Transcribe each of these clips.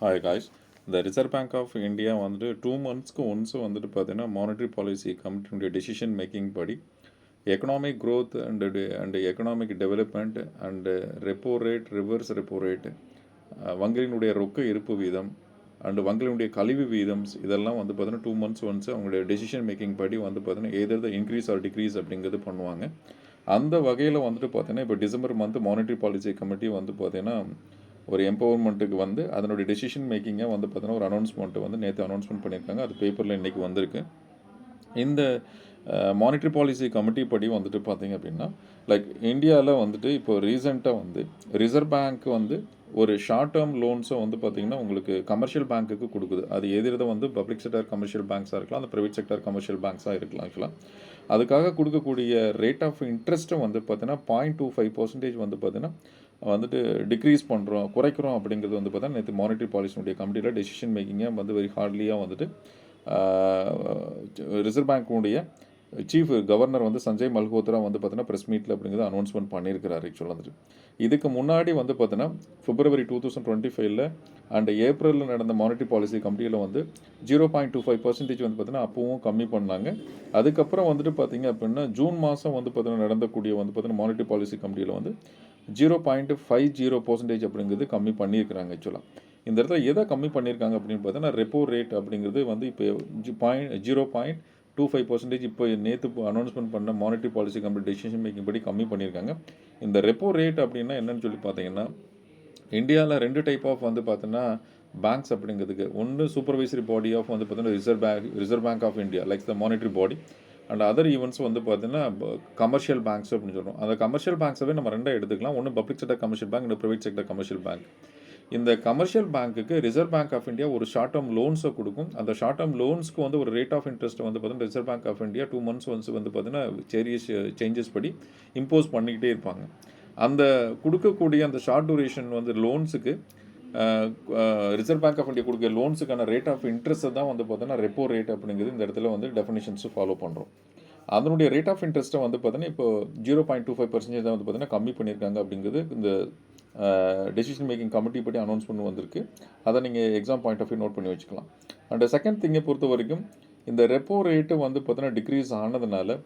Hi guys. The Reserve Bank of India வந்துட்டு 2 monthsக்கு once வந்துட்டு பார்த்தீங்கன்னா மானிட்டரி பாலிசி கமிட்டியுடைய டெசிஷன் மேக்கிங் படி economic growth and economic development and repo rate reverse repo rate வங்கியினுடைய ரொக்க இருப்பு வீதம் அண்டு வங்கியினுடைய கழிவு வீதம்ஸ் இதெல்லாம் வந்து பார்த்தீங்கன்னா 2 months ஒன்ஸ் அவங்களுடைய டெசிஷன் மேக்கிங் படி வந்து பார்த்தீங்கன்னா எதர் இன்க்ரீஸ் ஆர் டிக்ரீஸ் அப்படிங்கிறது பண்ணுவாங்க. அந்த வகையில் வந்துட்டு பார்த்தீங்கன்னா இப்போ December month monetary policy committee வந்து பார்த்தீங்கன்னா ஒரு எம்பவர்மெண்ட்டுக்கு வந்து அதனுடைய டெசிஷன் மேக்கிங்கை வந்து பார்த்தீங்கன்னா ஒரு அனௌன்ஸ்மெண்ட்டு வந்து நேற்று அனௌன்ஸ்மெண்ட் பண்ணியிருக்காங்க. அது பேப்பரில் இன்றைக்கி வந்திருக்கு. இந்த மானிட்டரி பாலிசி கமிட்டி படி வந்துட்டு பார்த்தீங்க அப்படின்னா லைக் இந்தியாவில் வந்துட்டு இப்போ ரீசெண்டாக வந்து ரிசர்வ் பேங்க் வந்து ஒரு ஷார்ட் டேர்ம் லோன்ஸை வந்து பார்த்திங்கன்னா உங்களுக்கு கமர்ஷியல் பேங்க்குக்கு கொடுக்குது. அது எதிர்த்து வந்து பப்ளிக் செக்டர் கமர்ஷியல் பேங்க்ஸாக இருக்கலாம், அந்த ப்ரைவேட் செக்டர் கமர்ஷியல் பேங்க்ஸாக இருக்கலாம். ஆக்சுவலாக அதுக்காக கொடுக்கக்கூடிய ரேட் ஆஃப் இன்ட்ரெஸ்ட்டை வந்து பார்த்தீங்கன்னா 0.25% வந்து பார்த்தீங்கன்னா வந்துட்டு டிக்ரீஸ் பண்ணுறோம், குறைக்கிறோம் அப்படிங்கிறது வந்து பார்த்தா நேற்று மானிட்டரி பாலிசினுடைய கமிட்டியில் டெசிஷன் மேக்கிங்காக வந்து வெரி ஹார்ட்லியாக வந்துட்டு ரிசர்வ் பேங்க்குடைய சீஃப் கவர்னர் வந்து சஞ்சய் மல்ஹோத்ரா வந்து பார்த்தீங்கன்னா ப்ரெஸ் மீட்டில் அப்படிங்கிறது அனௌன்ஸ்மெண்ட் பண்ணியிருக்கிறார். ஆக்சுவலாக வந்துட்டு இதுக்கு முன்னாடி வந்து பார்த்தீங்கன்னா February 2025 அண்ட் ஏப்ரலில் நடந்த மானிட்டரி பாலிசி கமிட்டியில் வந்து 0.25% வந்து பார்த்தீங்கன்னா அப்பவும் கம்மி பண்ணாங்க. அதுக்கப்புறம் வந்துட்டு பார்த்தீங்க அப்படின்னா ஜூன் மாதம் வந்து பார்த்தீங்கன்னா நடந்தக்கூடிய வந்து பார்த்தீங்கன்னா மானிட்டரி பாலிசி கமிட்டியில் வந்து 0.50% அப்படிங்கிறது கம்மி பண்ணியிருக்கிறாங்க. ஆக்சுவலாக இந்த இடத்துல எதை கம்மி பண்ணியிருக்காங்க அப்படின்னு பார்த்தீங்கன்னா ரெப்போ ரேட் அப்படிங்கிறது வந்து இப்போ 0.25% இப்போ நேற்று அனௌன்ஸ்மெண்ட் பண்ண monetary policy committee decision making படி கம்மி பண்ணியிருக்காங்க. இந்த ரெப்போ ரேட் அப்படின்னா என்னன்னு சொல்லி பார்த்தீங்கன்னா இந்தியாவில் 2 டைப் ஆஃப் வந்து பார்த்தீங்கன்னா பேங்க்ஸ் அப்படிங்கிறதுக்கு ஒன்று சூப்பர்வைசரி பாடி ஆஃப் வந்து பார்த்தீங்கன்னா reserve bank of India likes the monetary body and other events வந்து பார்த்தீங்கன்னா கமர்ஷியல் பேங்க்ஸ் அப்படின்னு சொல்கிறோம். அந்த கமர்ஷியல் பேங்க்ஸவே நம்ம ரெண்டாக எடுத்துக்கலாம். ஒன்று பப்ளிக் செக்டர் கமர்ஷியல் பேங்க், இன்னும் ப்ரைவேட் செக்டர் கமர்ஷியல் பேங்க். இந்த கமர்ஷியல் பேங்க்குக்கு ரிசர்வ் பேங்க் ஆஃப் இந்தியா ஒரு ஷார்ட் டேர்ம் லோன்ஸை கொடுக்கும். அந்த ஷார்ட் டேர்ம் லோன்ஸ்க்கு வந்து ஒரு ரேட் ஆஃப் இன்ட்ரெஸ்ட் வந்து பார்த்தீங்கன்னா reserve bank of India 2 months once வந்து பார்த்தீங்கன்னா சேஞ்சஸ் படி இம்போஸ் பண்ணிக்கிட்டே இருப்பாங்க. அந்த கொடுக்கக்கூடிய அந்த ஷார்ட் டூரேஷன் வந்து லோன்ஸுக்கு ரிசர்வ் பேங்க் ஆஃப் இந்தியா கொடுக்குற லோன்ஸுக்கான ரேட் ஆஃப் இன்ட்ரெஸ்ட்டை தான் வந்து பார்த்தீங்கன்னா ரெப்போ ரேட் அப்படிங்கிறது இந்த இடத்துல வந்து டெஃபினிஷன்ஸ் ஃபாலோ பண்ணுறோம். அதனுடைய ரேட் ஆஃப் இன்ட்ரெஸ்ட்டை வந்து பார்த்தீங்கன்னா இப்போ 0.25% தான் வந்து பார்த்தீங்கன்னா கம்மி பண்ணியிருக்காங்க அப்படிங்கிறது இந்த டெசிஷன் மேக்கிங் கமிட்டி படி அனௌன்ஸ்மெண்ட் வந்திருக்கு. அதை நீங்கள் exam point of view note பண்ணி வச்சுக்கலாம். அண்ட் செகண்ட் திங்கை பொறுத்த வரைக்கும் இந்த ரெப்போ ரேட்டு வந்து பார்த்தீங்கன்னா டிக்ரீஸ் ஆனதுனால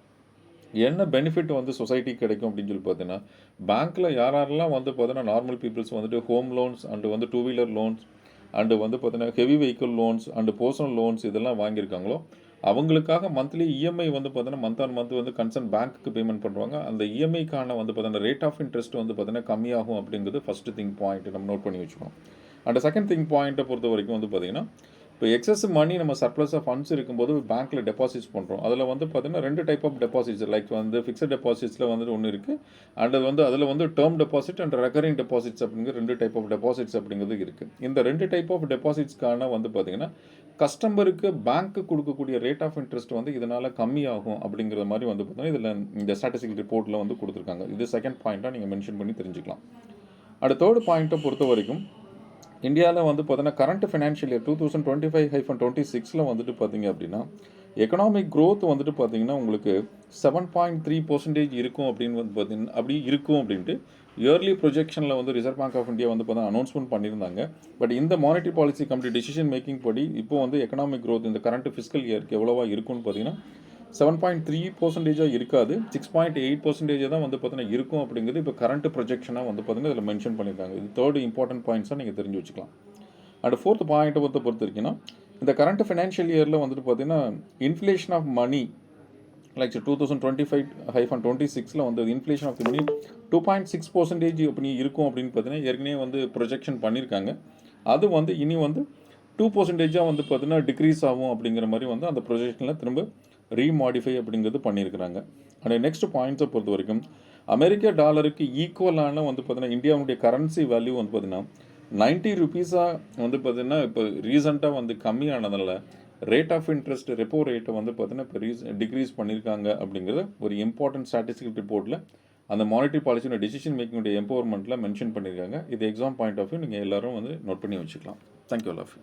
என்ன பெனிஃபிட் வந்து சொசைட்டிக்கு கிடைக்கும் அப்படின்னு சொல்லி பார்த்தீங்கன்னா பேங்க்கில் யாரெல்லாம் வந்து பார்த்தீங்கன்னா நார்மல் பீப்புள்ஸ் வந்துட்டு ஹோம் லோன்ஸ் அண்டு வந்து 2-wheeler லோன்ஸ் அண்டு வந்து பார்த்தீங்கன்னா heavy vehicle loans and personal loans இதெல்லாம் வாங்கியிருக்காங்களோ அவங்களுக்காக மந்த்லி இஎம்ஐ வந்து பார்த்தீங்கன்னா மந்த் ஆன் மந்த் வந்து கன்சர்ன் பேங்க்குக்கு பேமெண்ட் பண்ணுவாங்க. அந்த இஎம்ஐக்கான வந்து பார்த்தீங்கன்னா ரேட் ஆஃப் இன்ட்ரெஸ்ட் வந்து பார்த்தீங்கன்னா கம்மியாகும் அப்படிங்கிறது ஃபஸ்ட்டு திங் பாயிண்ட் நம்ம நோட் பண்ணி வச்சுக்கணும். அண்ட் செகண்ட் திங் பாயிண்ட்டை பொறுத்த வரைக்கும் வந்து பார்த்தீங்கன்னா இப்போ எக்ஸஸ் மணி நம்ம சர்ப்ளஸ் ஆஃப் ஃபண்ட்ஸ் இருக்கும்போது பேங்க்கில் டெபாசிட்ஸ் பண்ணுறோம். அதில் வந்து பார்த்தீங்கன்னா 2 டைப் ஆஃப் டெபாசிட்ஸ் லைக் வந்து ஃபிக்ஸட் டெபாசிட்ஸில் வந்துட்டு ஒன்று இருக்குது அண்ட் அது வந்து அதில் வந்து term deposit and recurring deposits அப்படிங்கிற 2 டைப் ஆஃப் டெபாசிட்ஸ் அப்படிங்கிறது இருக்குது. இந்த 2 டைப் ஆஃப் டெபாசிட்ஸ்க்கான வந்து பார்த்தீங்கன்னா கஸ்டமருக்கு பேங்க்கு கொடுக்கக்கூடிய ரேட் ஆஃப் இன்ட்ரெஸ்ட் வந்து இதனால் கம்மியாகும் அப்படிங்கிற மாதிரி வந்து பார்த்தீங்கன்னா இதில் இந்த ஸ்டாட்டிஸ்டிக்கல் ரிப்போர்ட்டில் வந்து கொடுத்துருக்காங்க. இது செகண்ட் பாயிண்ட்டாக நீங்கள் மென்ஷன் பண்ணி தெரிஞ்சுக்கலாம். அடுத்த தேர்ட் பாயிண்ட்டை பொறுத்த வரைக்கும் இந்தியாவில் வந்து பார்த்தீங்கன்னா கரண்ட் ஃபினான்ஷியல் இயர் 2025-26 வந்துட்டு பார்த்தீங்க அப்படின்னா எக்கனாமிக் க்ரோத் வந்துட்டு பார்த்தீங்கன்னா உங்களுக்கு 7.3% இருக்கும் அப்படின்னு வந்து பார்த்தீங்கன்னா அப்படி இருக்கும் அப்படின்ட்டு இயர்லி ப்ரொஜெக்ஷனில் வந்து ரிசர்வ் பேங்க் ஆஃப் இந்தியா வந்து பார்த்தா அனௌன்ஸ்மெண்ட் பண்ணியிருந்தாங்க. பட் இந்த monetary policy committee decision making படி இப்போ வந்து எக்கனாமிக் க்ரோத் இந்த கரண்ட் ஃபிஸ்கல் இயருக்கு எவ்வளோவா இருக்கும்னு பார்த்தீங்கன்னா 7.3% இருக்காது, 6.8% தான் வந்து பார்த்தீங்கன்னா இருக்கும் அப்படிங்கிறது இப்போ கரண்ட் ப்ரொஜெக்ஷனாக வந்து பார்த்தீங்கன்னா இதில் மென்ஷன் பண்ணியிருக்காங்க. இது தேர்ட் இம்பார்ட்டன்ட் பாயிண்ட்ஸாக நீங்கள் தெரிஞ்சு வச்சுக்கலாம். அண்ட் ஃபோர்த் பாயிண்ட்டை பொறுத்த வரைக்கும் இந்த கரண்ட் ஃபினான்ஷியல் இயரில் வந்துட்டு பார்த்தீங்கன்னா இன்ஃப்ளேஷன் ஆஃப் மணி லைக் 2025-26 வந்து இன்ஃப்ளேஷன் ஆஃப் மணி 2.6% அப்படி இருக்கும் அப்படின்னு பார்த்தீங்கன்னா ஏற்கனவே வந்து ப்ரொஜெக்ஷன் பண்ணியிருக்காங்க. அது வந்து இனி வந்து 2% வந்து பார்த்தீங்கன்னா டிக்ரீஸ் ஆகும் அப்படிங்கிற மாதிரி வந்து அந்த ப்ரொஜெக்ஷனில் திரும்ப ரீமாடிஃபை அப்படிங்கிறது பண்ணியிருக்கிறாங்க. அண்ட் நெக்ஸ்ட் பாயிண்ட்ஸை பொறுத்த வரைக்கும் அமெரிக்க டாலருக்கு ஈக்குவலான வந்து பார்த்தீங்கன்னா இந்தியாவுடைய கரன்சி வேல்யூ வந்து பார்த்தீங்கன்னா 90 rupees-ஆக வந்து பார்த்தீங்கன்னா இப்போ ரீசெண்டாக வந்து கம்மியானதில் ரேட் ஆஃப் இன்ட்ரெஸ்ட் ரெப்போ ரேட்டை வந்து பார்த்தீங்கன்னா இப்போ டிக்ரீஸ் பண்ணியிருக்காங்க அப்படிங்கிறத ஒரு இம்பார்ட்டன்ட் ஸ்டாட்டிஸ்டிக்கல் ரிப்போர்ட்டில் அந்த மானிட்டரி பாலிசியோட டெசிஷன் மேக்கிங்கோட எம்பவர்மெண்ட்டில் மென்ஷன் பண்ணியிருக்காங்க. இது எக்ஸாம் பாயிண்ட் ஆஃப் வியூ நீங்கள் எல்லோரும் வந்து நோட் பண்ணி வச்சுக்கலாம். Thank you all of you.